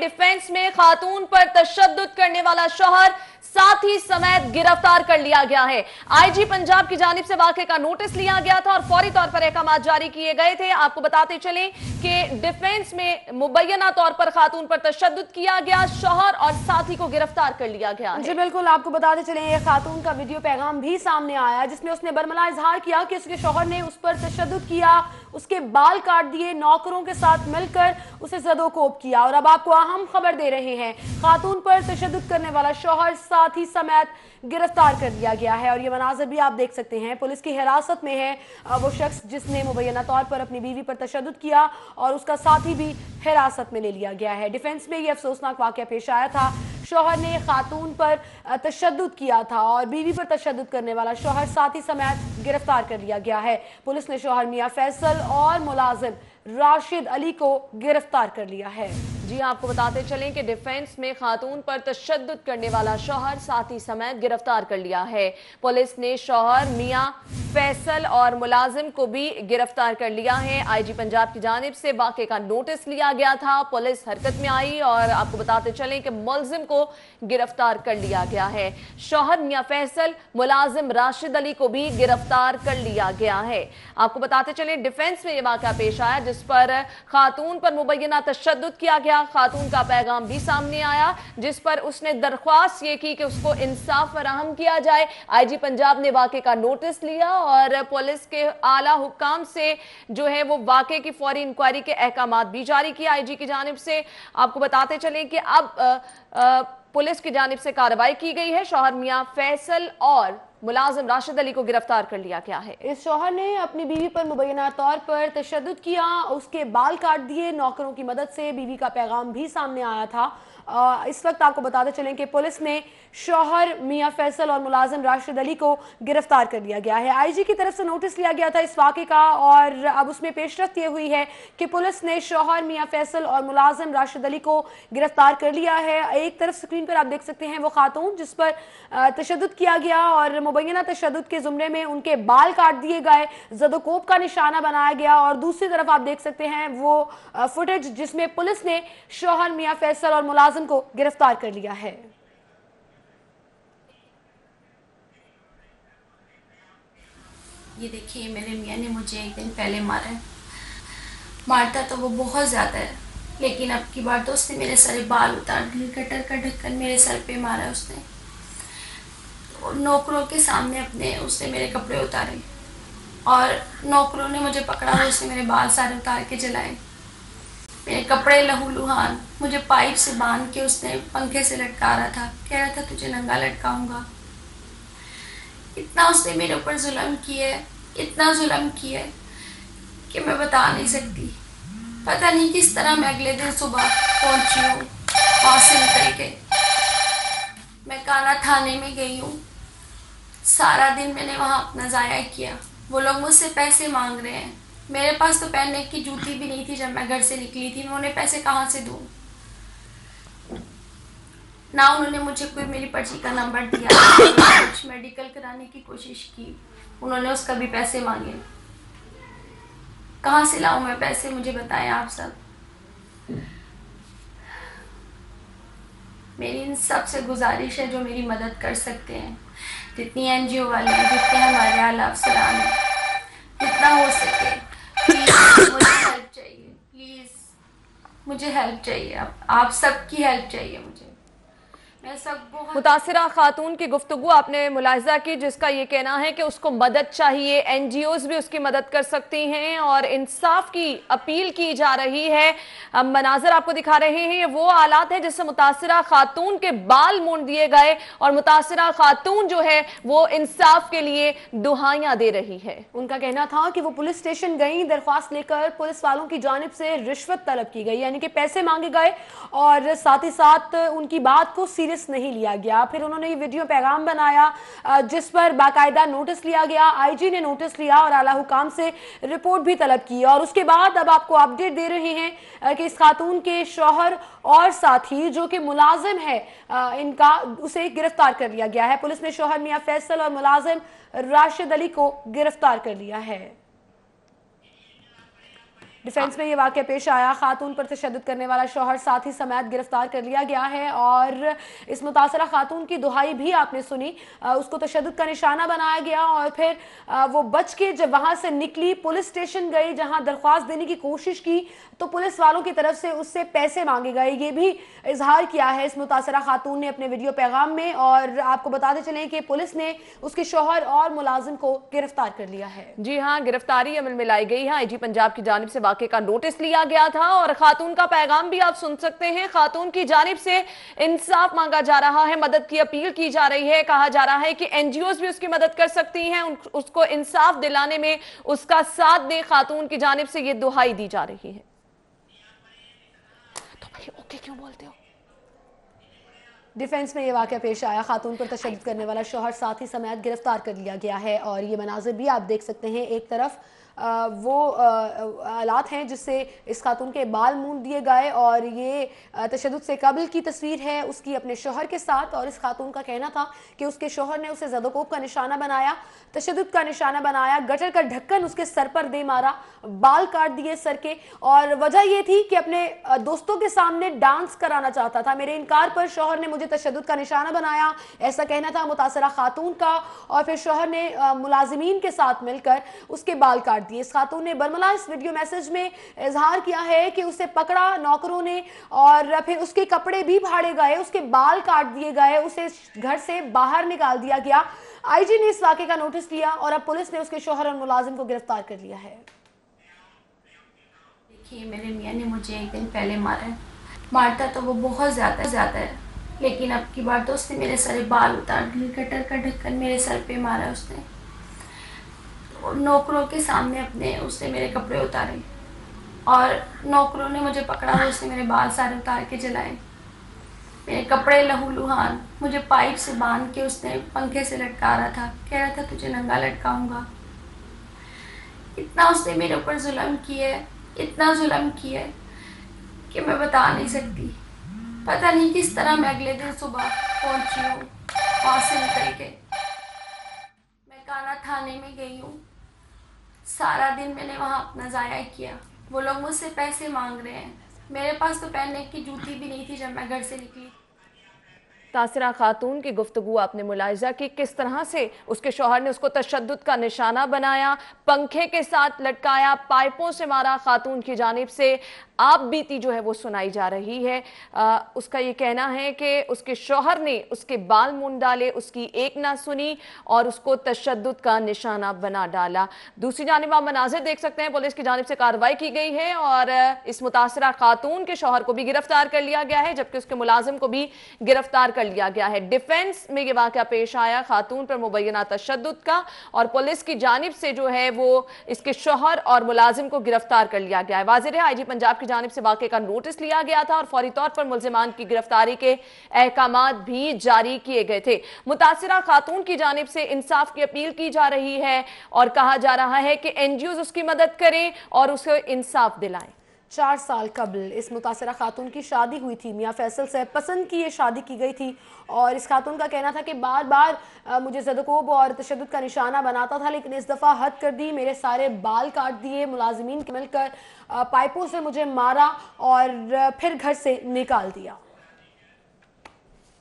Defence में खातून पर तशद्दुद करने वाला शौहर साथी समेत गिरफ्तार कर लिया गया है। आईजी पंजाब की जानिब से वाक़े का नोटिस लिया गया था और फौरी तौर पर अहकाम जारी किए गए थे। आपको बताते चलें कि डिफेंस में मुबैना तौर पर खातून पर तशद्दुद किया गया, शौहर और साथी को गिरफ्तार कर लिया गया है। जी बिल्कुल, आपको बताते चलें ये खातून का वीडियो पैगाम भी सामने आया जिसमें उसने बरमला इजहार किया कि उसके शौहर ने उस पर तशद्दुद किया, उसके बाल काट दिए, नौकरों के साथ मिलकर उसे ज़दोकोब किया। और अब आपको अहम खबर दे रहे हैं, खातून पर तशद्दुद करने वाला शौहर साथी समेत गिरफ्तार कर लिया गया है। और ये मनाज़र भी आप देख सकते हैं, पुलिस की हिरासत में है वो शख्स जिसने मुबैना तौर पर अपनी बीवी पर तशद्दुद किया और उसका साथी भी हिरासत में ले लिया गया है। डिफेंस में ये अफसोसनाक वाक़या पेश आया था, शौहर ने खातून पर तशद्दुद किया था और बीवी पर तशद्दुद करने वाला शौहर साथी समेत गिरफ्तार कर लिया गया है। पुलिस ने शौहर मियां फैसल और मुलाजिम राशिद अली को गिरफ्तार कर लिया है। जी आपको बताते चलें कि डिफेंस में खातून पर तशद्दुद करने वाला शौहर साथी समेत गिरफ्तार कर लिया है। पुलिस ने शौहर मियां फैसल और मुलाजिम को भी गिरफ्तार कर लिया है। आईजी पंजाब की जानिब से वाक़े का नोटिस लिया गया था, पुलिस हरकत में आई और आपको बताते चलें कि मुलजिम को गिरफ्तार कर लिया गया है। शौहर मियां फैसल, मुलाजिम राशिद अली को भी गिरफ्तार कर लिया गया है। आपको बताते चलें डिफेंस में यह वाक़या पेश आया जिस पर खातून पर मुबैना तशद्दुद किया गया। खातून का पैगाम भी सामने आया जिस पर उसने दरख्वास्त ये की कि उसको इंसाफ फराहम किया जाए। आईजी पंजाब ने वाक़े का नोटिस लिया और पुलिस के आला हुक्काम से जो है वो वाक़े की फौरी इंक्वायरी के अहकामात भी जारी किए आईजी की जानिब से। आपको बताते चलें कि अब पुलिस की जानिब से कार्रवाई की गई है। शौहर मियां फैसल और मुलाजिम राशिद अली को गिरफ्तार कर लिया गया है। इस शौहर ने अपनी बीवी पर मुबैना तौर पर तशद्दुद किया, उसके बाल काट दिए, नौकरों की मदद से। बीवी का पैगाम भी सामने आया था। इस वक्त आपको बताते चलें कि पुलिस ने शौहर मियां फैसल और मुलाजिम राशिद अली को गिरफ्तार कर लिया गया है। आईजी की तरफ से नोटिस लिया गया था इस वाक़े का और अब उसमें पेशरफ्त ये हुई है कि पुलिस ने शौहर मियां फैसल और मुलाजिम राशिद अली को गिरफ्तार कर लिया है। एक तरफ स्क्रीन पर आप देख सकते हैं वो खातून जिस पर तशद्दुद किया गया और मुबैना तशद्दुद के ज़ुमरे में उनके बाल काट दिए गए, ज़दोकोब का निशाना बनाया गया। और दूसरी तरफ आप देख सकते हैं वो फुटेज जिसमें पुलिस ने शौहर मियां फैसल और मुलाजिम को गिरफ्तार कर लिया है। ये देखिए, मेरे मियाँ ने मुझे एक दिन पहले मारा है। मारता तो वो बहुत ज़्यादा है, लेकिन अब की बार तो उसने मेरे सारे बाल उतार दिए, कटर का ढक्कन मेरे सर पे मारा उसने। और नौकरों के सामने अपने उसने मेरे कपड़े उतारे और नौकरों ने मुझे पकड़ा और उसने मेरे बाल सारे उतार के जलाए। मेरे कपड़े लहूलुहान, मुझे पाइप से बांध के उसने पंखे से लटका रहा था, कह रहा था तुझे नंगा लटकाऊंगा। इतना उसने मेरे ऊपर जुल्म किया है, इतना जुल्म किया है कि मैं बता नहीं सकती। पता नहीं किस तरह मैं अगले दिन सुबह पहुंची हूँ वहाँ से निकल के। मैं काना थाने में गई हूँ, सारा दिन मैंने वहाँ अपना ज़ाया किया। वो लोग मुझसे पैसे मांग रहे हैं, मेरे पास तो पहनने की जूती भी नहीं थी जब मैं घर से निकली थी। मैं उन्हें पैसे कहाँ से दूँ? ना उन्होंने मुझे कोई मेरी पर्ची का नंबर दिया, कुछ मेडिकल कराने की कोशिश की, उन्होंने उसका भी पैसे मांगे। कहाँ से लाऊं मैं पैसे, मुझे बताएं आप सब। मेरी इन सब से गुजारिश है जो मेरी मदद कर सकते हैं, जितनी एनजीओ वाले हैं, जितने हमारे आला अफसरान हैं, जितना हो सके प्लीज़ मुझे हेल्प चाहिए। प्लीज़ मुझे हेल्प चाहिए, आप सबकी हेल्प चाहिए मुझे। मुतासिरा खातून की गुफ्तगू आपने मुलाहिजा की जिसका ये कहना है कि उसको मदद चाहिए, एनजीओज भी उसकी मदद कर सकती हैं और इंसाफ की अपील की जा रही है। मनाजर आपको दिखा रहे हैं, ये वो हालात है जिससे मुतासिरा खातून के बाल मूंड दिए गए और मुतासिरा खातून जो है वो इंसाफ के लिए दुहाइयां दे रही है। उनका कहना था कि वो पुलिस स्टेशन गई, दरख्वास्त लेकर पुलिस वालों की जानिब से रिश्वत तलब की गई, यानी कि पैसे मांगे गए और साथ ही साथ उनकी बात को सीरियस नहीं लिया गया। फिर उन्होंने ये वीडियो पैगाम बनाया जिस पर बाकायदा नोटिस लिया गया, आईजी ने नोटिस लिया और आला हुकाम से रिपोर्ट भी तलब की। और उसके बाद अब आपको अपडेट दे रहे हैं कि इस खातून के शौहर और साथी जो कि मुलाजिम है इनका, उसे गिरफ्तार कर लिया गया है। पुलिस ने शौहर मियां फैसल और मुलाजिम राशिद अली को गिरफ्तार कर लिया है। डिफेंस में ये वाक़या पेश आया, खातून पर तशद्दुद करने वाला शौहर साथी समेत गिरफ्तार कर लिया गया है और इस मुतासरा खातून की दुहाई भी आपने सुनी। उसको तशद्दुद का निशाना बनाया गया और फिर वो बच के जब वहाँ से निकली, पुलिस स्टेशन गई, जहाँ दरख्वास्त देने की कोशिश की तो पुलिस वालों की तरफ से उससे पैसे मांगे गए। ये भी इजहार किया है इस मुतासरा खातून ने अपने वीडियो पैगाम में। और आपको बताते चलें कि पुलिस ने उसके शौहर और मुलाजिम को गिरफ्तार कर लिया है। जी हाँ, गिरफ्तारी अमल में लाई गई है। आईजी पंजाब की जानिब से वाक़े का नोटिस लिया गया था और खातून का पैगाम भी आप सुन सकते हैं। खातून की जानिब से इंसाफ मांगा जा रहा है, मदद की अपील की जा रही है। कहा जा रहा है कि एनजीओज भी उसकी मदद कर सकती हैं, उसको इंसाफ दिलाने में उसका साथ दें। खातून की जानिब से ये दुहाई दी जा रही है। तो भाई ओके क्यों बोलते हो? डिफेंस में ये वाक़या पेश आया, खातून पर तशद्दुद करने वाला शौहर साथी समेत गिरफ्तार कर लिया गया है और ये मनाज़िर भी आप देख सकते हैं। एक तरफ वो आलात हैं जिससे इस खातून के बाल मूंद दिए गए और ये तशद्दुद से कबल की तस्वीर है उसकी अपने शौहर के साथ। और इस खातून का कहना था कि उसके शौहर ने उसे ज़दोकोब का निशाना बनाया, तशद्दुद का निशाना बनाया, गटर का ढक्कन उसके सर पर दे मारा, बाल काट दिए सर के। और वजह यह थी कि अपने दोस्तों के सामने डांस कराना चाहता था। मेरे इनकार पर शौहर ने मुझे तशद्दुद का निशाना बनाया, ऐसा कहना था मुतासरा खातून का। और फिर शौहर ने मुलाजिमीन के साथ मिलकर उसके बाल काट दिए। इस खातून ने बरमला इस वीडियो मैसेज में इजहार किया है कि उसे पकड़ा नौकरों ने और फिर उसके कपड़े भी फाड़े गए, उसके बाल काट दिए गए, उसे घर से बाहर निकाल दिया गया। आईजी ने इस वाक़े का नोटिस लिया और अब पुलिस ने उसके शौहर और मुलाजिम को गिरफ्तार कर लिया है। देखिए, मेरे मियाँ ने मुझे एक दिन पहले मारा है। मारता तो वो बहुत ज़्यादा है, लेकिन अब की बार तो उसने मेरे सारे बाल उतार दिए, कटर का ढक्कन मेरे सर पे मारा उसने। और नौकरों के सामने अपने उसने मेरे कपड़े उतारे और नौकरों ने मुझे पकड़ा और उसने मेरे बाल सारे उतार के जलाए। मेरे कपड़े लहूलुहान, मुझे पाइप से बांध के उसने पंखे से लटका रहा था, कह रहा था तुझे नंगा लटकाऊंगा। इतना उसने मेरे ऊपर जुल्म किया है, इतना जुल्म किया है कि मैं बता नहीं सकती। पता नहीं किस तरह मैं अगले दिन सुबह पहुंची हूँ वहाँ से निकल के। मैं काना थाने में गई हूँ, सारा दिन मैंने वहाँ अपना ज़ाया किया। वो लोग मुझसे पैसे मांग रहे हैं, मेरे पास तो पहनने की जूती भी नहीं थी जब मैं घर से निकली। तासिरा खातून की गुफ्तगू आपने मुलाहिजा की, किस तरह से उसके शौहर ने उसको तशद्दुद का निशाना बनाया, पंखे के साथ लटकाया, पाइपों से मारा। खातून की जानिब से आप बीती जो है वो सुनाई जा रही है। उसका ये कहना है कि उसके शौहर ने उसके बाल मुंड डाले, उसकी एक ना सुनी और उसको तशद्दुद का निशाना बना डाला। दूसरी जानिब आप मनाजिर देख सकते हैं, पुलिस की जानिब से कार्रवाई की गई है और इस मुतासरा खातून के शौहर को भी गिरफ्तार कर लिया गया है, जबकि उसके मुलाजिम को भी गिरफ्तार कर लिया गया है। डिफेंस में ये वाक़या पेश आया खातून पर मुबैना तशद्दुद का और पुलिस की जानिब से जो है वो इसके शौहर और मुलाजिम को गिरफ्तार कर लिया गया है। वाज़ेह है, आईजी पंजाब की जानिब से वाक़े का नोटिस लिया गया था और फौरी तौर पर मुल्ज़िमान की गिरफ्तारी के अहकामात भी जारी किए गए थे। मुतासिरा खातून की जानिब से इंसाफ की अपील की जा रही है और कहा जा रहा है कि एनजीओज उसकी मदद करें और उसे इंसाफ दिलाएं। 4 साल कबल इस मुतासरा खातून की शादी हुई थी, मियाँ फैसल से पसंद की ये शादी की गई थी और इस खातून का कहना था कि बार बार मुझे ज़दकोब और तशद्दुद का निशाना बनाता था, लेकिन इस दफ़ा हद कर दी, मेरे सारे बाल काट दिए, मुलाजिमीन मिलकर पाइपों से मुझे मारा और फिर घर से निकाल दिया।